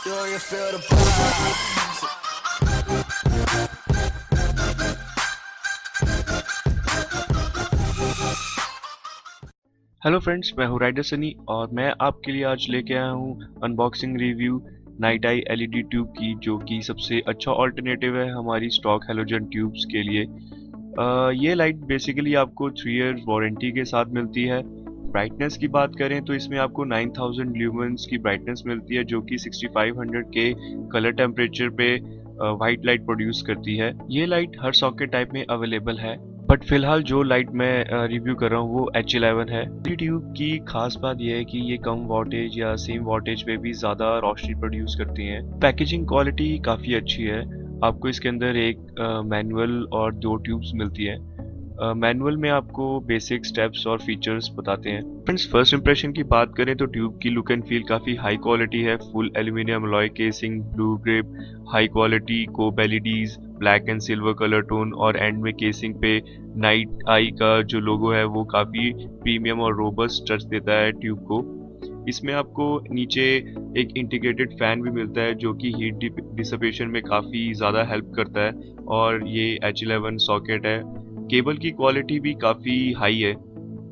Do you feel the vibes? Hello friends, मैं हूँ rider Sunny और मैं आपके लिए आज लेके आया हूँ unboxing review night I LED tube की, जो कि सबसे अच्छा ऑल्टरनेटिव है हमारी स्टॉक हेलोजन ट्यूब्स के लिए। ये लाइट बेसिकली आपको 3 ईयर वारंटी के साथ मिलती है। ब्राइटनेस की बात करें तो इसमें आपको 9000 ल्यूमेंस की ब्राइटनेस मिलती है, जो कि 6500 के कलर टेम्परेचर पे वाइट लाइट प्रोड्यूस करती है। ये लाइट हर सॉकेट टाइप में अवेलेबल है, बट फिलहाल जो लाइट मैं रिव्यू कर रहा हूँ वो H11 है। ट्यूब की खास बात यह है कि ये कम वॉटेज या सेम वॉटेज पे भी ज़्यादा रोशनी प्रोड्यूस करती हैं। पैकेजिंग क्वालिटी काफ़ी अच्छी है। आपको इसके अंदर एक मैनुअल और 2 ट्यूब्स मिलती हैं। मैनुअल में आपको बेसिक स्टेप्स और फीचर्स बताते हैं। फ्रेंड्स, फर्स्ट इंप्रेशन की बात करें तो ट्यूब की लुक एंड फील काफ़ी हाई क्वालिटी है। Full aluminium alloy casing, blue grip, high quality COB LEDs, black and silver colour tone और एंड में केसिंग पे नाइट आई का जो लोगो है वो काफ़ी प्रीमियम और रोबस्ट टच देता है ट्यूब को। इसमें आपको नीचे एक इंटीग्रेटेड फैन भी मिलता है, जो कि हीट डिसिपेशन में काफ़ी ज़्यादा हेल्प करता है। और ये H11 सॉकेट है। केबल की क्वालिटी भी काफ़ी हाई है।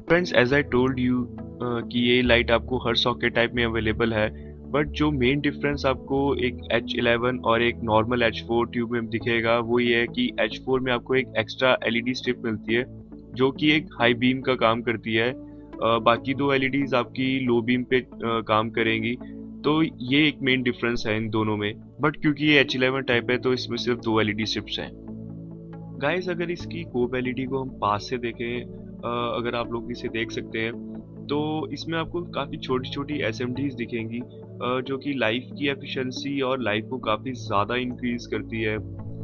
Friends, as I told you कि ये लाइट आपको हर सॉकेट टाइप में अवेलेबल है, बट जो मेन डिफरेंस आपको एक H11 और एक नॉर्मल H4 ट्यूब में दिखेगा वो ये है कि H4 में आपको एक एक्स्ट्रा एलईडी स्ट्रिप मिलती है, जो कि एक हाई बीम का काम करती है। बाकी दो एलईडीज आपकी लो बीम पे काम करेंगी। तो ये एक मेन डिफरेंस है इन दोनों में। बट क्योंकि ये H11 टाइप है तो इसमें सिर्फ 2 एलईडी स्ट्रिप्स हैं। गाइस, अगर इसकी कोब एलईडी को हम पास से देखें, अगर आप लोग इसे देख सकते हैं तो इसमें आपको काफ़ी छोटी छोटी एसएमडीज दिखेंगी, जो कि लाइफ की एफिशिएंसी और लाइफ को काफ़ी ज़्यादा इंक्रीज करती है।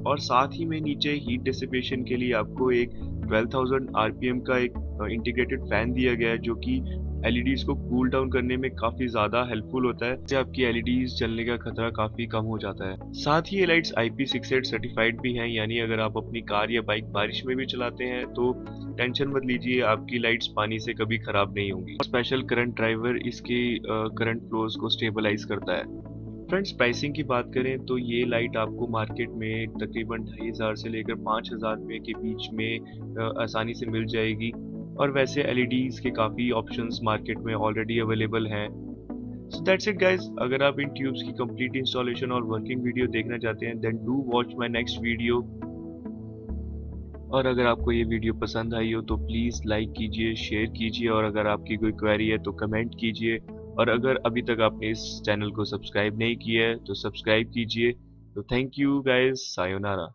और साथ ही में नीचे हीट डिसिपेशन के लिए आपको एक 12000 आरपीएम का एक इंटीग्रेटेड फैन दिया गया है, जो कि एलईडीज को कूल डाउन करने में काफ़ी ज़्यादा हेल्पफुल होता है। इससे आपकी एलईडीज जलने का खतरा काफ़ी कम हो जाता है। साथ ही ये लाइट्स IP68 सर्टिफाइड भी हैं, यानी अगर आप अपनी कार या बाइक बारिश में भी चलाते हैं तो टेंशन मत लीजिए, आपकी लाइट्स पानी से कभी खराब नहीं होंगी। स्पेशल करंट ड्राइवर इसके करंट फ्लोज को स्टेबलाइज करता है। फ्रेंड्स, प्राइसिंग की बात करें तो ये लाइट आपको मार्केट में तकरीबन 2500 से लेकर 5000 रुपये के बीच में आसानी से मिल जाएगी। और वैसे एलईडीज के काफ़ी ऑप्शंस मार्केट में ऑलरेडी अवेलेबल हैं। So that's it guys. अगर आप इन ट्यूब्स की कंप्लीट इंस्टॉलेशन और वर्किंग वीडियो देखना चाहते हैं then do watch my next video. और अगर आपको ये वीडियो पसंद आई हो तो प्लीज़ लाइक कीजिए, शेयर कीजिए, और अगर आपकी कोई क्वेरी है तो कमेंट कीजिए। और अगर अभी तक आपने इस चैनल को सब्सक्राइब नहीं किया है तो सब्सक्राइब कीजिए। तो थैंक यू गाइस, सायोनारा।